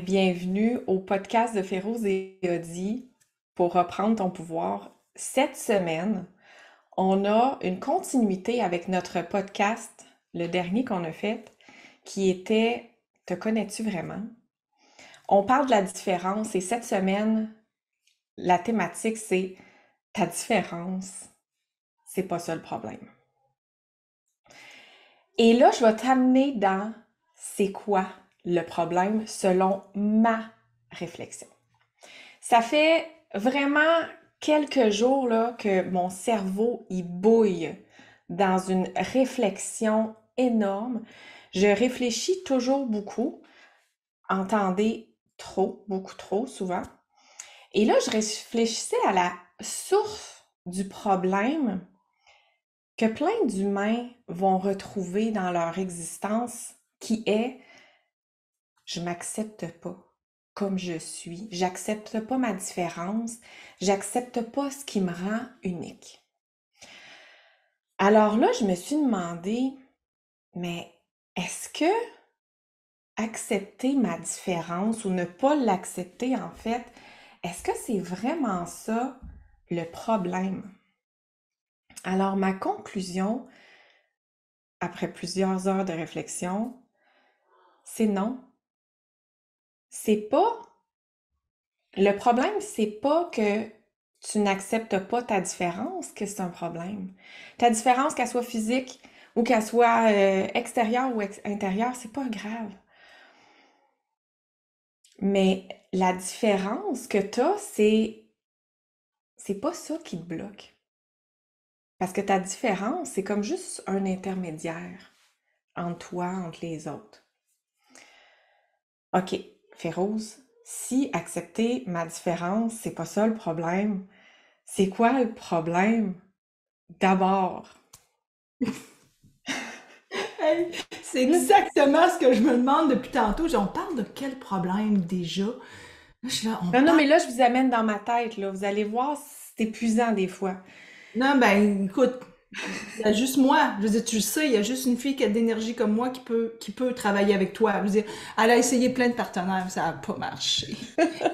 Bienvenue au podcast de Féroz et Audi pour reprendre ton pouvoir. Cette semaine, on a une continuité avec notre podcast, le dernier qu'on a fait, qui était Te connais-tu vraiment? On parle de la différence et cette semaine, la thématique c'est ta différence, c'est pas ça le problème. Et là, je vais t'amener dans c'est quoi le problème selon ma réflexion. Ça fait vraiment quelques jours là, que mon cerveau il bouille dans une réflexion énorme. Je réfléchis toujours beaucoup, entendez trop, beaucoup trop souvent. Et là, je réfléchissais à la source du problème que plein d'humains vont retrouver dans leur existence, qui est je m'accepte pas comme je suis, j'accepte pas ma différence, j'accepte pas ce qui me rend unique. Alors là, je me suis demandé, mais est-ce que accepter ma différence ou ne pas l'accepter en fait, est-ce que c'est vraiment ça le problème? Alors ma conclusion, après plusieurs heures de réflexion, c'est non. C'est pas Le problème, c'est pas que tu n'acceptes pas ta différence que c'est un problème. Ta différence, qu'elle soit physique ou qu'elle soit extérieure ou intérieure, c'est pas grave. Mais la différence que t'as, c'est pas ça qui te bloque. Parce que ta différence, c'est comme juste un intermédiaire entre toi, entre les autres. OK, Féroz, si accepter ma différence, c'est pas ça le problème, c'est quoi le problème? D'abord, Hey, c'est exactement ce que je me demande depuis tantôt. On parle de quel problème déjà? Là, je suis là, on non, non, parle. mais là, je vous amène dans ma tête, là. Vous allez voir, c'est épuisant des fois. Non, ben, écoute, il y a juste moi. Je veux dire, tu le sais, il y a juste une fille qui a de l'énergie comme moi qui peut travailler avec toi. Je veux dire, elle a essayé plein de partenaires, ça n'a pas marché.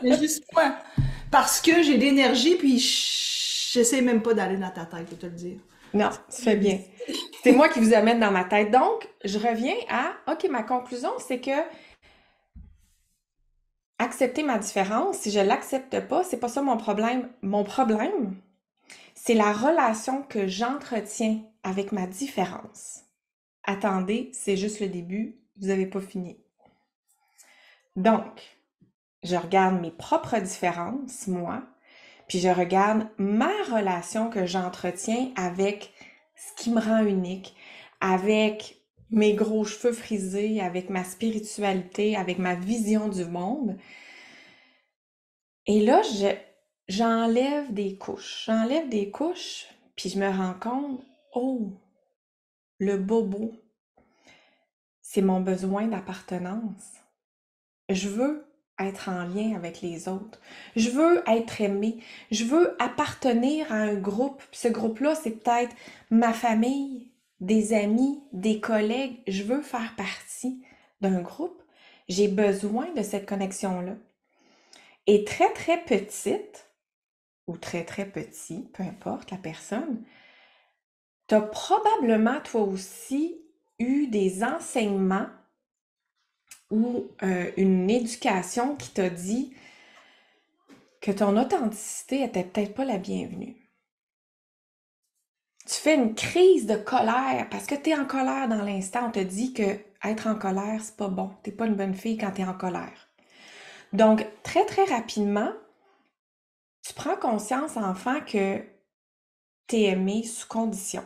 Il y a juste moi. Parce que j'ai de l'énergie, puis j'essaie même pas d'aller dans ta tête, pour te le dire. Non, tu fais bien. C'est moi qui vous amène dans ma tête. Donc, je reviens à, OK, ma conclusion, c'est que accepter ma différence, si je l'accepte pas, c'est pas ça mon problème. Mon problème, c'est la relation que j'entretiens avec ma différence. Attendez, c'est juste le début, vous avez pas fini. Donc, je regarde mes propres différences, moi, puis je regarde ma relation que j'entretiens avec ce qui me rend unique, avec mes gros cheveux frisés, avec ma spiritualité, avec ma vision du monde. Et là, j'enlève des couches, puis je me rends compte, oh, le bobo, c'est mon besoin d'appartenance. Je veux être en lien avec les autres. Je veux être aimée. Je veux appartenir à un groupe. Puis ce groupe-là, c'est peut-être ma famille, des amis, des collègues. Je veux faire partie d'un groupe. J'ai besoin de cette connexion-là. Et très, très petite, ou très, très petit, peu importe la personne, tu as probablement toi aussi eu des enseignements ou une éducation qui t'a dit que ton authenticité était peut-être pas la bienvenue. Tu fais une crise de colère parce que tu es en colère dans l'instant. On te dit que être en colère, c'est pas bon. T'es pas une bonne fille quand tu es en colère. Donc, très, très rapidement, tu prends conscience, enfant, que tu es aimé sous condition.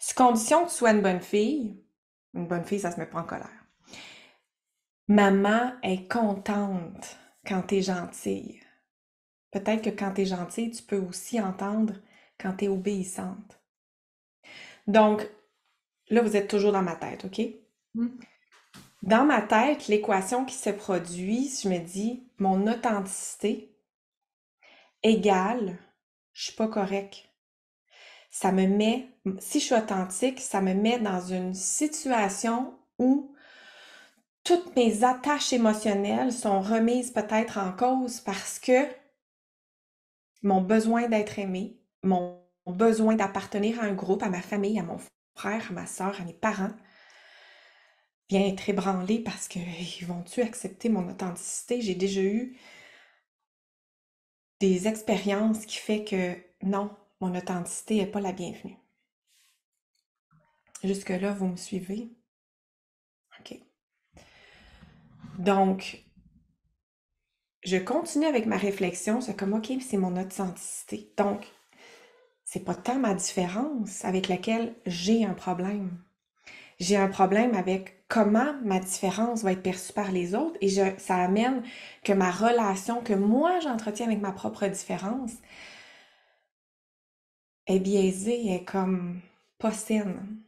Sous condition que tu sois une bonne fille. Une bonne fille, ça se met pas en colère. Maman est contente quand tu es gentille. Peut-être que quand tu es gentille, tu peux aussi entendre quand tu es obéissante. Donc, là, vous êtes toujours dans ma tête, OK? Hmm. Dans ma tête, l'équation qui se produit, je me dis, mon authenticité égale, je suis pas correct. Ça me met, si je suis authentique, ça me met dans une situation où toutes mes attaches émotionnelles sont remises peut-être en cause parce que mon besoin d'être aimé, mon besoin d'appartenir à un groupe, à ma famille, à mon frère, à ma soeur, à mes parents, vient être ébranlé parce que ils vont-tu accepter mon authenticité? J'ai déjà eu des expériences qui fait que non, mon authenticité n'est pas la bienvenue. Jusque-là, vous me suivez? OK. Donc, je continue avec ma réflexion, c'est comme, OK, c'est mon authenticité. Donc, c'est pas tant ma différence avec laquelle j'ai un problème. J'ai un problème avec comment ma différence va être perçue par les autres et ça amène que ma relation que moi j'entretiens avec ma propre différence est biaisée, est comme pas saine.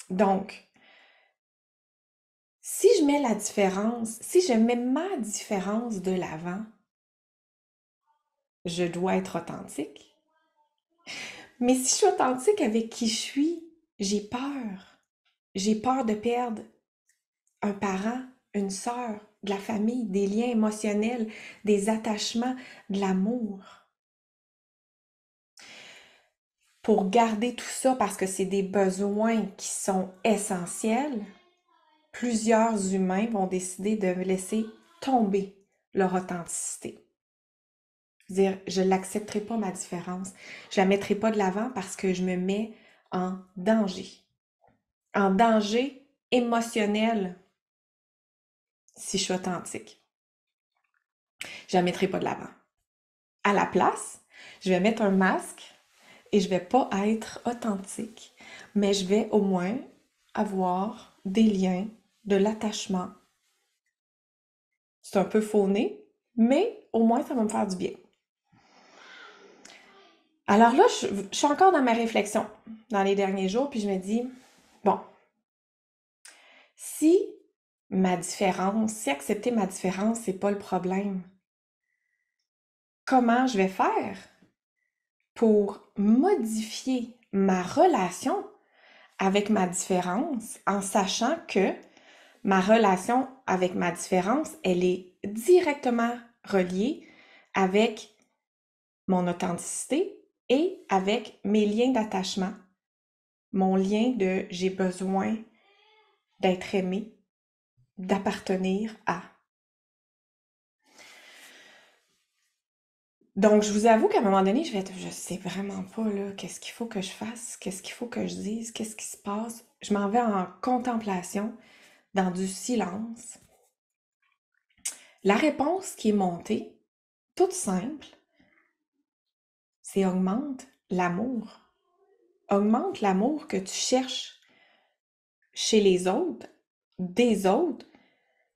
Donc, si je mets la différence, si je mets ma différence de l'avant, je dois être authentique. Mais si je suis authentique avec qui je suis, j'ai peur. J'ai peur de perdre un parent, une sœur, de la famille, des liens émotionnels, des attachements, de l'amour. Pour garder tout ça, parce que c'est des besoins qui sont essentiels, plusieurs humains vont décider de laisser tomber leur authenticité. Dire, je ne l'accepterai pas ma différence. Je ne la mettrai pas de l'avant parce que je me mets en danger. En danger émotionnel si je suis authentique. Je ne la mettrai pas de l'avant. À la place, je vais mettre un masque et je ne vais pas être authentique, mais je vais au moins avoir des liens, de l'attachement. C'est un peu fauné, mais au moins ça va me faire du bien. Alors là, je suis encore dans ma réflexion dans les derniers jours, puis je me dis, bon, si ma différence, si accepter ma différence, c'est pas le problème, comment je vais faire pour modifier ma relation avec ma différence en sachant que ma relation avec ma différence, elle est directement reliée avec mon authenticité et avec mes liens d'attachement, mon lien de j'ai besoin d'être aimé, d'appartenir à. Donc, je vous avoue qu'à un moment donné, je sais vraiment pas là, qu'est-ce qu'il faut que je fasse, qu'est-ce qu'il faut que je dise, qu'est-ce qui se passe. Je m'en vais en contemplation, dans du silence. La réponse qui est montée, toute simple, c'est augmente l'amour. Augmente l'amour que tu cherches chez les autres, des autres.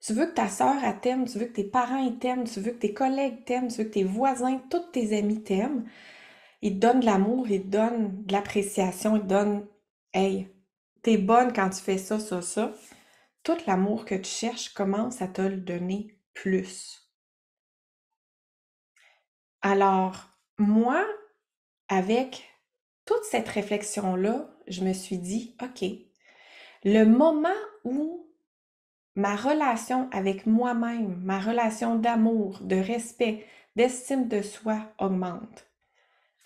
Tu veux que ta sœur t'aime, tu veux que tes parents t'aiment, tu veux que tes collègues t'aiment, tu veux que tes voisins, tous tes amis t'aiment. Ils te donnent de l'amour, ils te donnent de l'appréciation, ils te donnent « Hey, t'es bonne quand tu fais ça, ça, ça. » Tout l'amour que tu cherches commence à te le donner plus. Alors, moi, avec toute cette réflexion-là, je me suis dit, OK, le moment où ma relation avec moi-même, ma relation d'amour, de respect, d'estime de soi augmente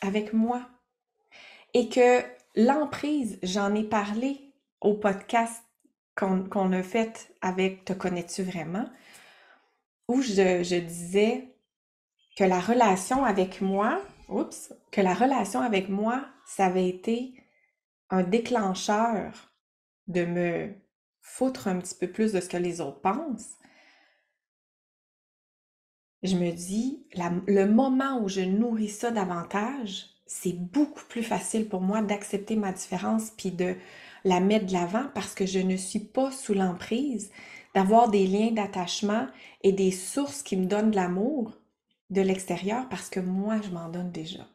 avec moi et que l'emprise, j'en ai parlé au podcast qu'on a fait avec Te connais-tu vraiment, où je disais que la relation avec moi, ça avait été un déclencheur de me foutre un petit peu plus de ce que les autres pensent. Je me dis, le moment où je nourris ça davantage, c'est beaucoup plus facile pour moi d'accepter ma différence puis de la mettre de l'avant parce que je ne suis pas sous l'emprise d'avoir des liens d'attachement et des sources qui me donnent de l'amour de l'extérieur parce que moi, je m'en donne déjà.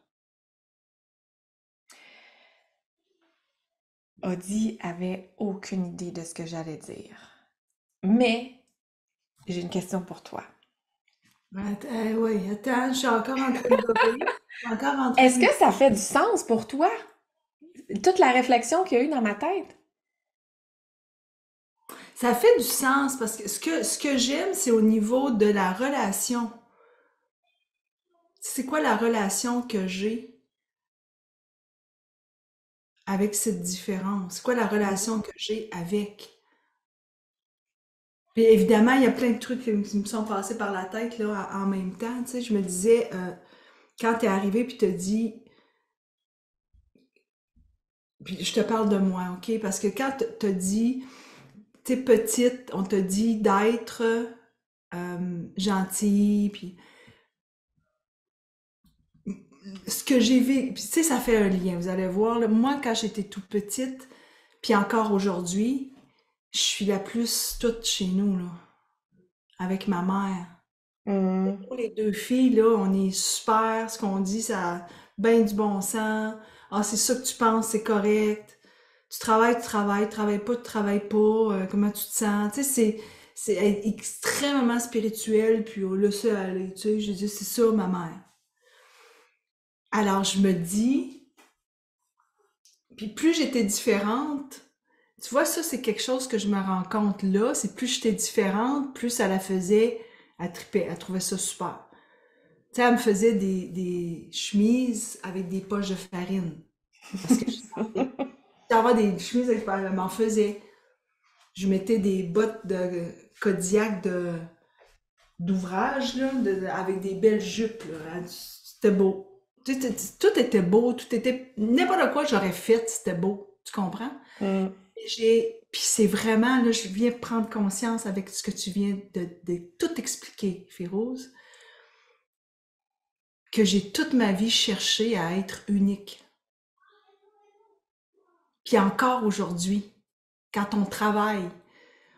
Audie avait aucune idée de ce que j'allais dire. Mais j'ai une question pour toi. Oui, attends, je suis encore en train de gober. Je suis encore en train Est-ce de... que ça fait du sens pour toi? Toute la réflexion qu'il y a eu dans ma tête? Ça fait du sens parce que ce que j'aime, c'est au niveau de la relation. C'est quoi la relation que j'ai avec cette différence? C'est quoi la relation que j'ai avec? Puis évidemment, il y a plein de trucs qui me sont passés par la tête là, en même temps. Tu sais, je me disais, quand t'es arrivé puis t'as dit, puis je te parle de moi, OK? Parce que quand t'as dit, t'es petite, on t'a dit d'être gentille, puis ce que j'ai vécu, puis tu sais, ça fait un lien, vous allez voir, là. Moi, quand j'étais toute petite, puis encore aujourd'hui, je suis la plus toute chez nous, là, avec ma mère. Mhm. Nous, les deux filles, là, on est super, ce qu'on dit, ça a ben du bon sens. Ah, c'est ça que tu penses, c'est correct. Tu travailles pas, tu travailles pas, comment tu te sens? Tu sais, c'est être extrêmement spirituel, puis on laisse aller, tu sais, je dis, c'est ça, ma mère. Alors, je me dis, puis plus j'étais différente, tu vois, ça, c'est quelque chose que je me rends compte là, c'est plus j'étais différente, plus ça la faisait, elle tripait, elle trouvait ça super. Tu sais, elle me faisait des chemises avec des poches de farine. Parce que je savais avoir des chemises avec farine, elle m'en faisait. Je mettais des bottes de Kodiak d'ouvrage, là, avec des belles jupes, là. C'était beau. Tout était beau, tout était... N'importe quoi j'aurais fait, c'était beau. Tu comprends? Mhm. Puis c'est vraiment, là, je viens prendre conscience avec ce que tu viens de tout expliquer, Féroze, que j'ai toute ma vie cherché à être unique. Puis encore aujourd'hui, quand on travaille,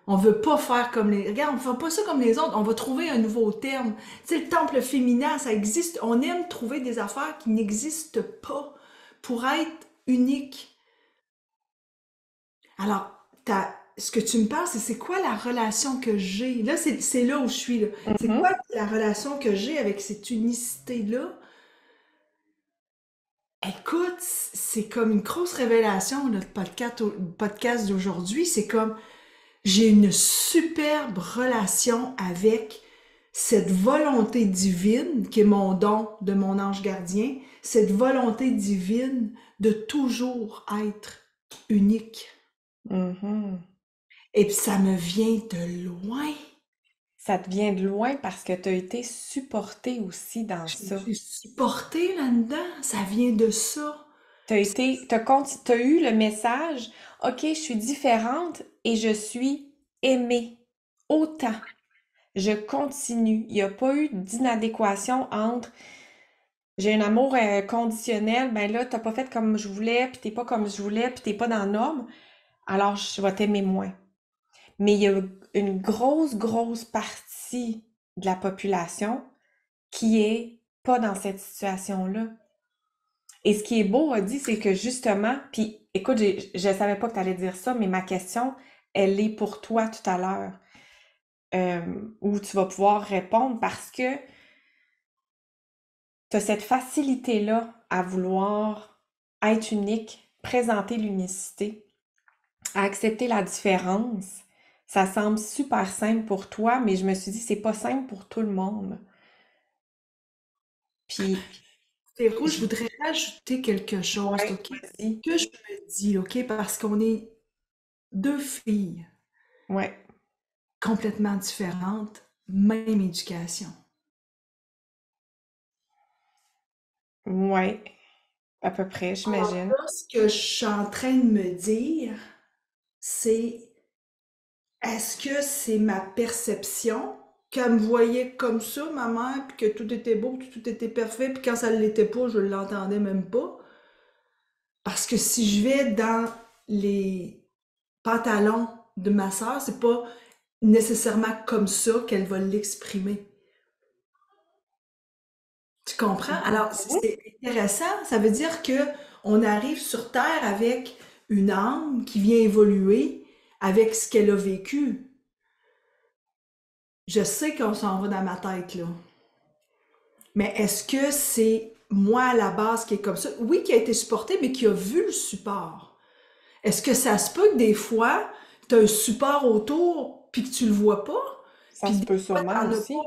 on veut pas faire comme les... Regarde, on fait pas ça comme les autres, on va trouver un nouveau terme. Tu sais, le temple féminin, ça existe. On aime trouver des affaires qui n'existent pas pour être unique. Alors, ce que tu me parles, c'est quoi la relation que j'ai? Là, c'est là où je suis, là. C'est quoi Mhm. la relation que j'ai avec cette unicité-là? Écoute, c'est comme une grosse révélation, notre podcast d'aujourd'hui. C'est comme, j'ai une superbe relation avec cette volonté divine qui est mon don de mon ange gardien, cette volonté divine de toujours être unique. Mhm. Et puis ça me vient de loin. Ça te vient de loin parce que tu as été supporté aussi dans Je me ça. suis supportée là-dedans. Ça vient de ça. T'as eu le message, OK, je suis différente et je suis aimée autant. Je continue. Il n'y a pas eu d'inadéquation entre j'ai un amour conditionnel, ben là, t'as pas fait comme je voulais, puis t'es pas comme je voulais, puis t'es pas dans la norme, alors je vais t'aimer moins. Mais il y a une grosse, grosse partie de la population qui est pas dans cette situation-là. Et ce qui est beau, Audie, c'est que justement, puis écoute, je savais pas que tu allais dire ça, mais ma question, elle est pour toi tout à l'heure, où tu vas pouvoir répondre parce que tu as cette facilité-là à vouloir être unique, présenter l'unicité, à accepter la différence. Ça semble super simple pour toi, mais je me suis dit, c'est pas simple pour tout le monde. Puis, Féro, je je- voudrais rajouter quelque chose, ouais, OK? vas-y. Que je me dis, OK? Parce qu'on est deux filles Ouais, complètement différentes, même éducation. ouais, à peu près, Alors j'imagine. là, ce que je suis en train de me dire, c'est est-ce que c'est ma perception qu'elle me voyait comme ça, ma mère, puis que tout était beau, que tout était parfait, puis quand ça ne l'était pas, je l'entendais même pas? Parce que si je vais dans les pantalons de ma sœur, c'est pas nécessairement comme ça qu'elle va l'exprimer. Tu comprends? Alors, Mhm. c'est intéressant. Ça veut dire que on arrive sur Terre avec une âme qui vient évoluer avec ce qu'elle a vécu. Je sais qu'on s'en va dans ma tête, là. Mais est-ce que c'est moi à la base qui est comme ça? Oui, qui a été supporté, mais qui a vu le support. Est-ce que ça se peut que des fois, t'as un support autour, puis que tu le vois pas, Ça puis se des peut fois, sûrement t'en as aussi. pas.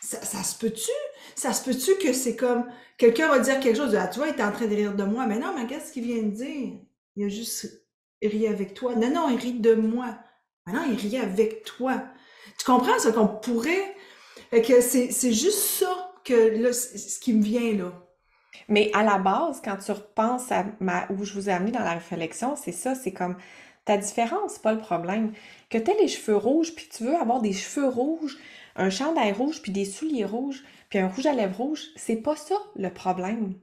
Ça se peut-tu? Ça se peut-tu que c'est comme, quelqu'un va dire quelque chose, ah, tu vois, il est en train de rire de moi, mais non, mais qu'est-ce qu'il vient de dire? Il a juste ri avec toi. Non, non, il rit de moi. Mais non, il rit avec toi. Tu comprends ça qu'on pourrait, fait que c'est juste ça que, là, ce qui me vient, là. Mais à la base, quand tu repenses à où je vous ai amené dans la réflexion, c'est ça, c'est comme ta différence, c'est pas le problème. Que tu aies les cheveux rouges, puis tu veux avoir des cheveux rouges, un chandail rouge, puis des souliers rouges, puis un rouge à lèvres rouge, c'est pas ça le problème.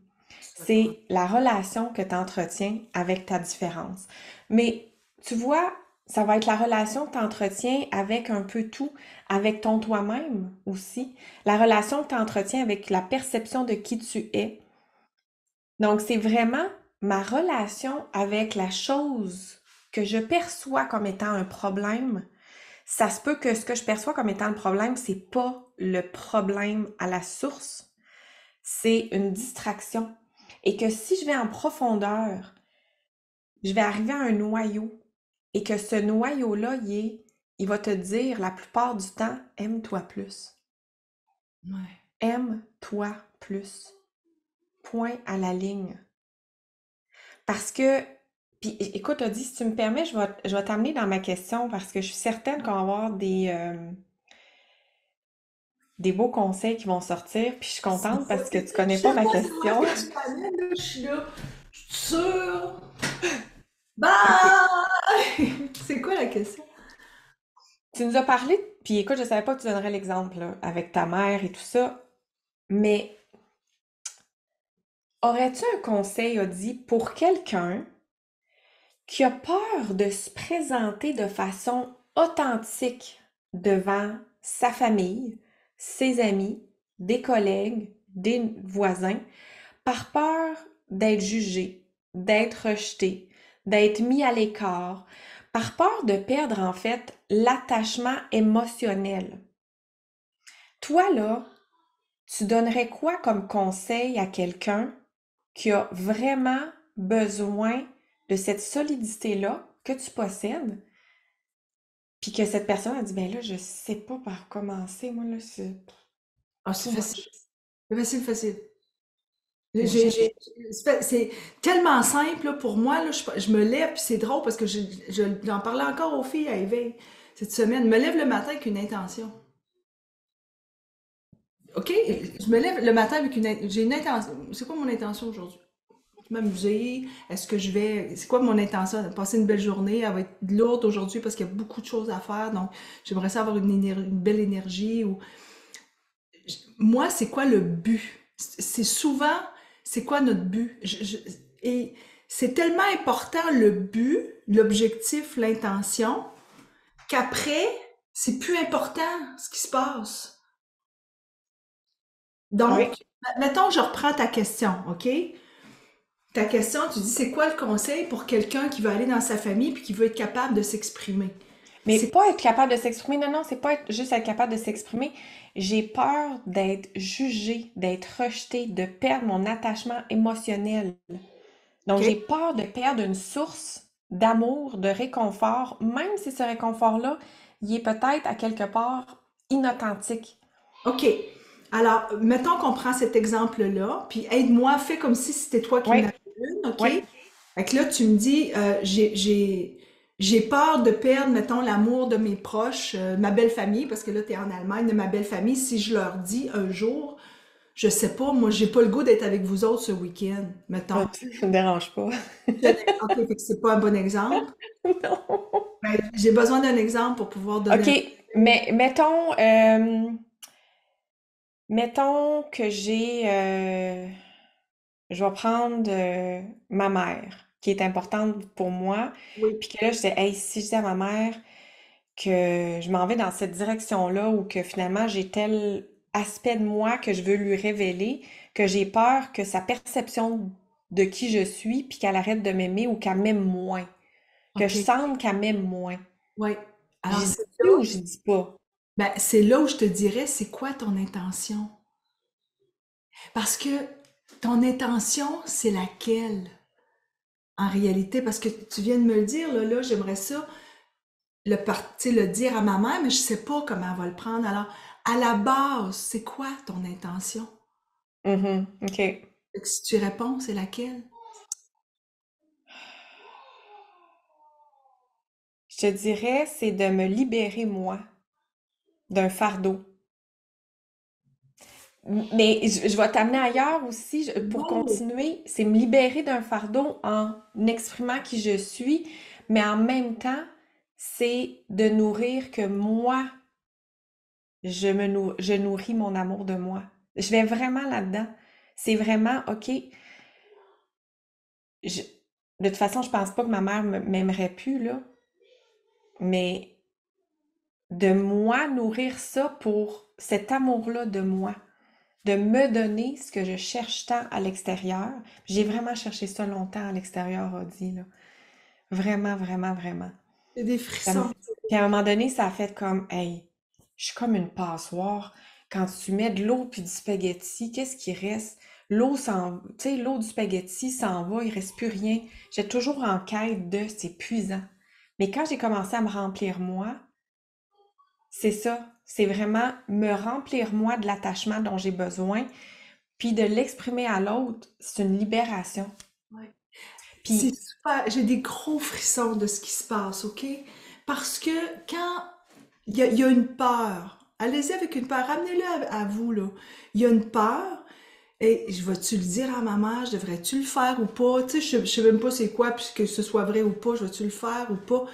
C'est pas le problème. C'est la relation que tu entretiens avec ta différence. Mais tu vois, ça va être la relation que tu entretiens avec un peu tout, avec ton toi-même aussi, la relation que tu entretiens avec la perception de qui tu es. Donc, c'est vraiment ma relation avec la chose que je perçois comme étant un problème. Ça se peut que ce que je perçois comme étant le problème, c'est pas le problème à la source, c'est une distraction. Et que si je vais en profondeur, je vais arriver à un noyau. Et que ce noyau-là, il va te dire la plupart du temps, aime-toi plus. Ouais. Aime-toi plus. Point à la ligne. Parce que, puis écoute, Audie, si tu me permets, je vais t'amener dans ma question parce que je suis certaine qu'on va avoir des beaux conseils qui vont sortir, puis je suis contente parce que tu Je connais pas sais ma pas savoir question. ce que tu connais, là, je suis là. Je suis sûre. Bye! C'est quoi la question? Tu nous as parlé, puis écoute, je savais pas que tu donnerais l'exemple là, avec ta mère et tout ça, mais aurais-tu un conseil, Audie, pour quelqu'un qui a peur de se présenter de façon authentique devant sa famille, ses amis, des collègues, des voisins, par peur d'être jugé, d'être rejeté, d'être mis à l'écart, par peur de perdre en fait l'attachement émotionnel. Toi là, tu donnerais quoi comme conseil à quelqu'un qui a vraiment besoin de cette solidité-là que tu possèdes, puis que cette personne a dit, ben là, je sais pas par où commencer, moi, là, c'est Ah, c'est too facile. much. C'est facile, facile. Je... C'est tellement simple là, pour moi. Là, je me lève, puis c'est drôle parce que j'en parlais encore aux filles à éveil cette semaine. Je me lève le matin avec une intention. OK? Je me lève le matin avec j'ai une intention. C'est quoi mon intention aujourd'hui? M'amuser? Est-ce que je vais. C'est quoi mon intention? Passer une belle journée? Elle va être lourde aujourd'hui parce qu'il y a beaucoup de choses à faire. Donc, j'aimerais ça avoir une belle énergie. Moi, c'est quoi le but? C'est souvent, c'est quoi notre but? Et c'est tellement important le but, l'objectif, l'intention, qu'après, c'est plus important ce qui se passe. Oui. Donc, mettons, je reprends ta question, OK? Ta question, tu dis, c'est quoi le conseil pour quelqu'un qui veut aller dans sa famille puis qui veut être capable de s'exprimer? Mais C'est pas être capable de s'exprimer. Non, non, c'est pas juste être capable de s'exprimer. J'ai peur d'être jugée, d'être rejetée, de perdre mon attachement émotionnel. Donc, OK? j'ai peur de perdre une source d'amour, de réconfort, même si ce réconfort-là, il est peut-être à quelque part inauthentique. OK. Alors, mettons qu'on prend cet exemple-là, puis aide-moi, fais comme si c'était toi qui Oui, en avais une, OK? oui. Fait que là, tu me dis, j'ai peur de perdre, mettons, l'amour de mes proches, ma belle famille, parce que là, tu es en Allemagne, de ma belle famille. Si je leur dis un jour, je sais pas, moi, j'ai pas le goût d'être avec vous autres ce week-end, mettons. Ça me dérange pas. OK, fait que c'est pas un bon exemple. Non. Ben, j'ai besoin d'un exemple pour pouvoir donner OK, un... mais mettons que je vais prendre ma mère, qui est importante pour moi, Oui, puis que là, je dis, hey, si je dis à ma mère que je m'en vais dans cette direction-là ou que finalement j'ai tel aspect de moi que je veux lui révéler, que j'ai peur que sa perception de qui je suis, puis qu'elle arrête de m'aimer ou qu'elle m'aime moins, que je OK, sente qu'elle m'aime moins. oui. Alors, J'y c'est dis ou j'y dis pas? ben, c'est là où je te dirais, c'est quoi ton intention? Parce que ton intention, c'est laquelle en réalité? Parce que tu viens de me le dire, là, j'aimerais ça. tu sais, le dire à ma mère, mais je sais pas comment elle va le prendre. Alors, à la base, c'est quoi ton intention? Mhm. OK. Fait que si tu réponds, c'est laquelle? Je te dirais, c'est de me libérer, moi, d'un fardeau. Mais je vais t'amener ailleurs aussi, pour Oh! continuer, c'est me libérer d'un fardeau en exprimant qui je suis, mais en même temps, c'est de nourrir que moi, je nourris mon amour de moi. Je vais vraiment là-dedans. C'est vraiment, OK, je- de toute façon, je pense pas que ma mère m'aimerait plus, là, mais de moi nourrir ça pour cet amour-là de moi, de me donner ce que je cherche tant à l'extérieur. J'ai vraiment cherché ça longtemps à l'extérieur, Audie, là. Vraiment, vraiment, vraiment. J'ai des Puis frissons. à un moment donné, ça a fait comme, hey, je suis comme une passoire. Quand tu mets de l'eau puis du spaghetti, qu'est-ce qui reste? L'eau s'en, tu sais, l'eau du spaghetti s'en va, il reste plus rien. J'ai toujours en quête de, c'est épuisant. Mais quand j'ai commencé à me remplir moi, c'est ça. C'est vraiment me remplir moi de l'attachement dont j'ai besoin, puis de l'exprimer à l'autre, c'est une libération. Ouais. C'est Puis, super. J'ai des gros frissons de ce qui se passe, OK? Parce que quand il y a une peur, allez-y avec une peur, ramenez-le à vous, là. Il y a une peur, et je vais-tu le dire à ma mère, je devrais-tu le faire ou pas? Tu sais, je sais même pas c'est quoi, puis que ce soit vrai ou pas, je vais-tu le faire ou pas?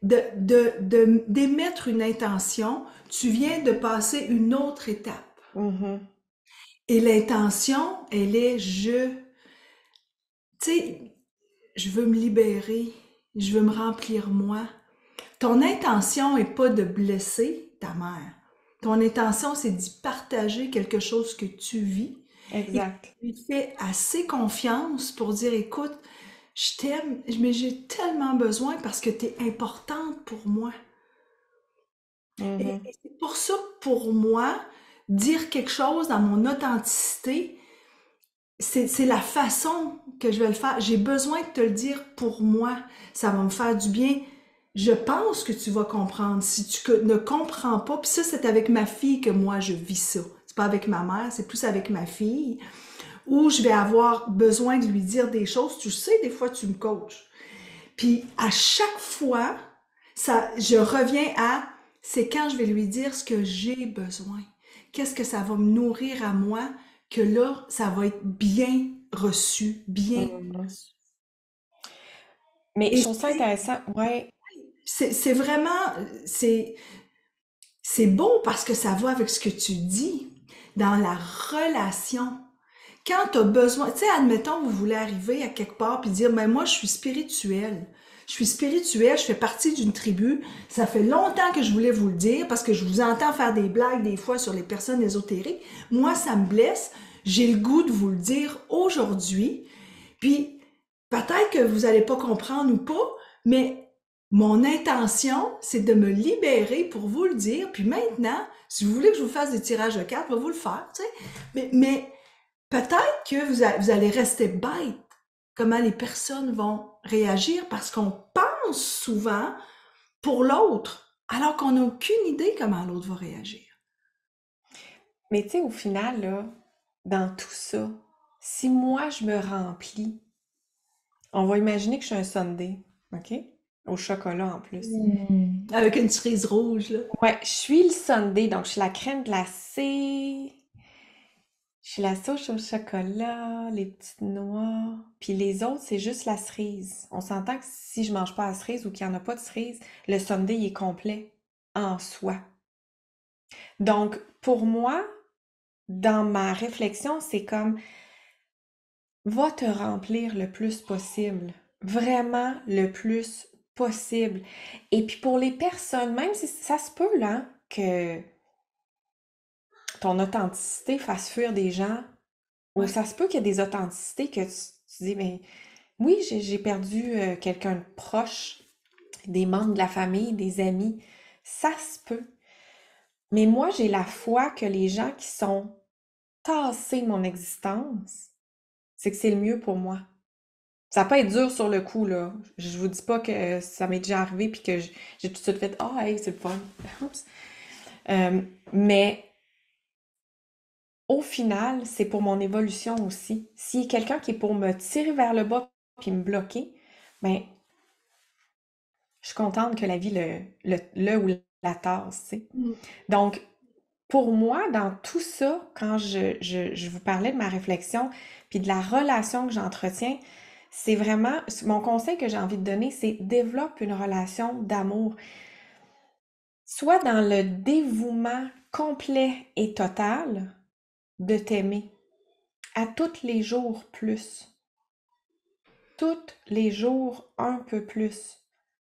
D'émettre une intention, tu viens de passer une autre étape. mhm, Et l'intention, elle est tu sais, je veux me libérer, je veux me remplir moi. Ton intention est pas de blesser ta mère. Ton intention, c'est d'y partager quelque chose que tu vis et que exact. tu lui fais assez confiance pour dire, écoute, je t'aime, mais j'ai tellement besoin parce que tu es importante pour moi. Et Mhm, c'est pour ça, pour moi, dire quelque chose dans mon authenticité, c'est la façon que je vais le faire. J'ai besoin de te le dire pour moi. Ça va me faire du bien. Je pense que tu vas comprendre. Si tu ne comprends pas, puis ça, c'est avec ma fille que moi, je vis ça. C'est pas avec ma mère, c'est plus avec ma fille, où je vais avoir besoin de lui dire des choses. Tu sais, des fois, tu me coaches. Puis à chaque fois, je reviens à, c'est quand je vais lui dire ce que j'ai besoin. Qu'est-ce que ça va me nourrir à moi, que là, ça va être bien reçu, bien mhm. reçu. Mais je Et trouve ça intéressant. Ouais, c'est vraiment, c'est, c'est beau parce que ça va avec ce que tu dis dans la relation. Quand tu as besoin, tu sais, admettons, vous voulez arriver à quelque part puis dire, mais moi, je suis spirituelle. Je suis spirituelle, je fais partie d'une tribu. Ça fait longtemps que je voulais vous le dire parce que je vous entends faire des blagues des fois sur les personnes ésotériques. Moi, ça me blesse. J'ai le goût de vous le dire aujourd'hui. Puis, peut-être que vous n'allez pas comprendre ou pas, mais mon intention, c'est de me libérer pour vous le dire. Puis maintenant, si vous voulez que je vous fasse des tirages de cartes, je vais vous le faire, tu sais. Mais peut-être que vous allez rester bête comment les personnes vont réagir parce qu'on pense souvent pour l'autre alors qu'on n'a aucune idée comment l'autre va réagir. mais tu sais, au final, là, dans tout ça, si moi je me remplis, on va imaginer que je suis un sundae, OK? Au chocolat en plus. Avec une cerise rouge, là. Ouais, je suis le sundae, donc je suis la crème glacée, je suis la sauce au chocolat, les petites noix, puis les autres, c'est juste la cerise. On s'entend que si je mange pas la cerise ou qu'il y en a pas de cerise, le sundae il est complet en soi. Donc, pour moi, dans ma réflexion, c'est comme, va te remplir le plus possible, vraiment le plus possible. Et puis pour les personnes, même si ça se peut, là, que ton authenticité fasse fuir des gens, ou Ouais. ça se peut qu'il y ait des authenticités que tu dis, mais oui, j'ai perdu quelqu'un de proche, des membres de la famille, des amis, ça se peut. Mais moi, j'ai la foi que les gens qui sont tassés de mon existence, c'est que c'est le mieux pour moi. Ça peut être dur sur le coup, là. Je vous dis pas que ça m'est déjà arrivé puis que j'ai tout de suite fait ah, hey, c'est le fun. Oups. Euh, mais au final, c'est pour mon évolution aussi. S'il y a quelqu'un qui est pour me tirer vers le bas puis me bloquer, ben, je suis contente que la vie le ou la tasse, tu sais. Mm. Donc, pour moi, dans tout ça, quand je vous parlais de ma réflexion puis de la relation que j'entretiens, c'est vraiment, mon conseil que j'ai envie de donner, c'est développe une relation d'amour. Soit dans le dévouement complet et total de t'aimer à tous les jours plus. Tous les jours un peu plus.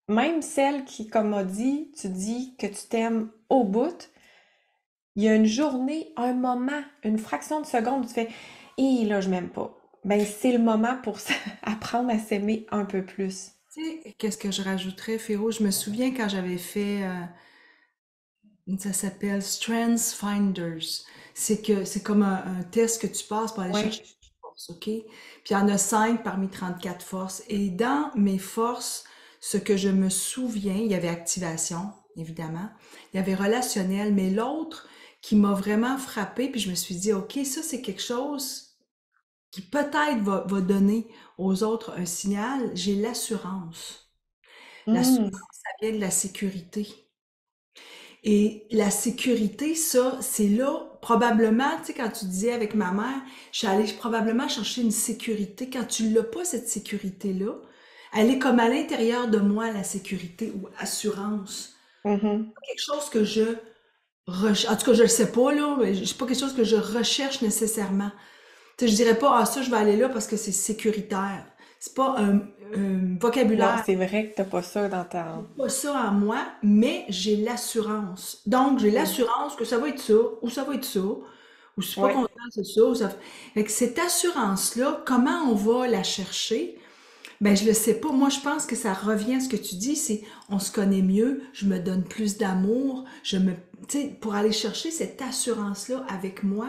Même celle qui, comme m'a dit, tu dis que tu t'aimes au bout, il y a une journée, un moment, une fraction de seconde où tu fais et là, je m'aime pas. Ben, c'est le moment pour apprendre à s'aimer un peu plus. Tu sais, qu'est-ce que je rajouterais, Féro? Je me souviens quand j'avais fait, ça s'appelle Strengths Finders. C'est comme un test que tu passes pour aller chercher Oui. tes forces, OK? Puis il y en a 5 parmi 34 forces. Et dans mes forces, ce que je me souviens, il y avait activation, évidemment. Il y avait relationnel, mais l'autre qui m'a vraiment frappée, puis je me suis dit, OK, ça c'est quelque chose qui peut-être va donner aux autres un signal. J'ai l'assurance. L'assurance, Hmm. ça vient de la sécurité. Et la sécurité, ça, c'est là, probablement, tu sais, quand tu disais avec ma mère, je suis allée probablement chercher une sécurité. Quand tu l'as pas, cette sécurité-là, elle est comme à l'intérieur de moi, la sécurité ou assurance. Mhm. Quelque chose que je recherche, en tout cas, je le sais pas, là, mais c'est pas quelque chose que je recherche nécessairement. Tu sais, je dirais pas, ah, ça, je vais aller là parce que c'est sécuritaire. C'est pas un Non, vocabulaire. c'est vrai que t'as pas ça dans J'ai ta... pas ça en moi, mais j'ai l'assurance. Donc, j'ai Oui. l'assurance que ça va être ça, ou ça va être ça, ou je suis pas Ouais. content, c'est ça, ou ça. Fait que cette assurance-là, comment on va la chercher? Ben, je le sais pas. Moi, je pense que ça revient à ce que tu dis, c'est on se connaît mieux, je me donne plus d'amour, tu sais, pour aller chercher cette assurance-là avec moi.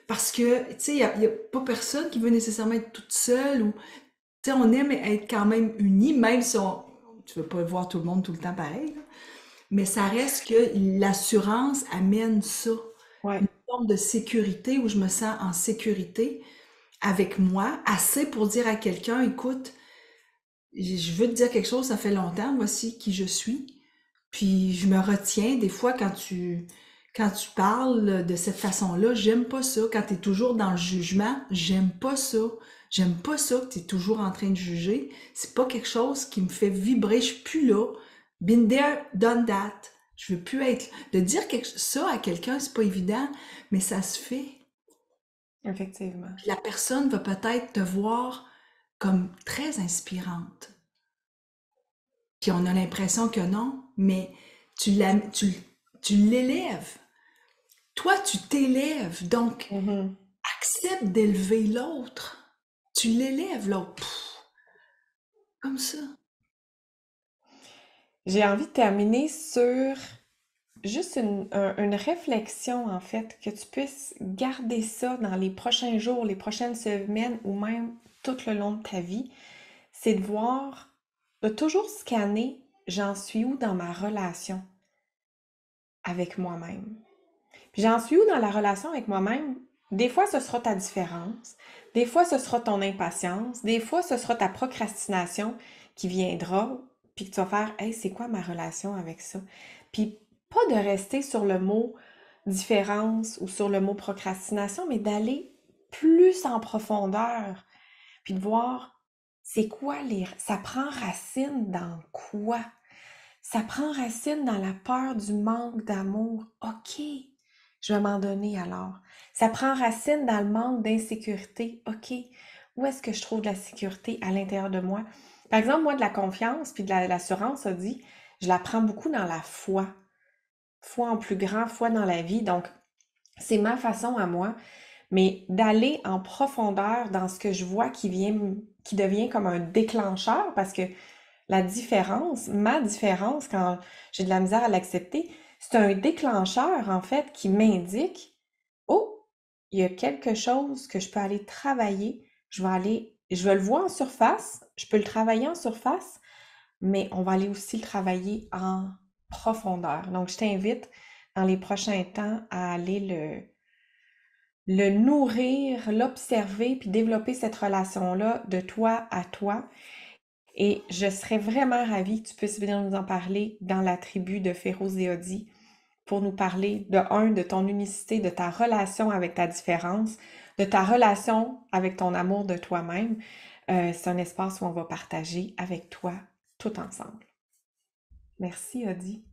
Parce que, tu sais, y a pas personne qui veut nécessairement être toute seule ou, tu sais, on aime être quand même unis, même si tu veux pas voir tout le monde tout le temps pareil, là. Mais ça reste que l'assurance amène ça, Ouais. une forme de sécurité où je me sens en sécurité avec moi, assez pour dire à quelqu'un, écoute, je veux te dire quelque chose, ça fait longtemps, voici qui je suis. Puis je me retiens des fois quand tu parles de cette façon-là, j'aime pas ça. Quand tu es toujours dans le jugement, j'aime pas ça. J'aime pas ça que tu es toujours en train de juger. C'est pas quelque chose qui me fait vibrer. Je suis plus là. Been there, done that. Je veux plus être. De dire ça à quelqu'un, c'est pas évident, mais ça se fait. Effectivement. Puis la personne va peut-être te voir comme très inspirante. Puis on a l'impression que non, mais tu tu l'élèves. Toi, tu t'élèves, donc Mhm. accepte d'élever l'autre. Tu l'élèves, l'autre. Comme ça. J'ai envie de terminer sur juste une réflexion, en fait, que tu puisses garder ça dans les prochains jours, les prochaines semaines ou même tout le long de ta vie. C'est de voir, de toujours scanner, j'en suis où dans ma relation avec moi-même. Puis j'en suis où dans la relation avec moi-même? Des fois, ce sera ta différence. Des fois, ce sera ton impatience. Des fois, ce sera ta procrastination qui viendra, puis que tu vas faire, hey, c'est quoi ma relation avec ça? Puis pas de rester sur le mot différence ou sur le mot procrastination, mais d'aller plus en profondeur, puis de voir, c'est quoi ça prend racine dans quoi? Ça prend racine dans la peur du manque d'amour. OK, je vais m'en donner alors. Ça prend racine dans le manque d'insécurité. OK, où est-ce que je trouve de la sécurité à l'intérieur de moi? Par exemple, moi, de la confiance puis de l'assurance, ça dit, je la prends beaucoup dans la foi. Foi en plus grand, foi dans la vie. Donc, c'est ma façon à moi, mais d'aller en profondeur dans ce que je vois qui devient comme un déclencheur parce que la différence, ma différence, quand j'ai de la misère à l'accepter, c'est un déclencheur, en fait, qui m'indique, oh, il y a quelque chose que je peux aller travailler, je vais aller je vais le voir en surface, je peux le travailler en surface, mais on va aller aussi le travailler en profondeur. Donc, je t'invite dans les prochains temps à aller le nourrir, l'observer, puis développer cette relation-là de toi à toi. Et je serais vraiment ravie que tu puisses venir nous en parler dans la tribu de Féroz et Audi pour nous parler de ton unicité, de ta relation avec ta différence, de ta relation avec ton amour de toi-même. C'est un espace où on va partager avec toi tout ensemble. Merci, Audi.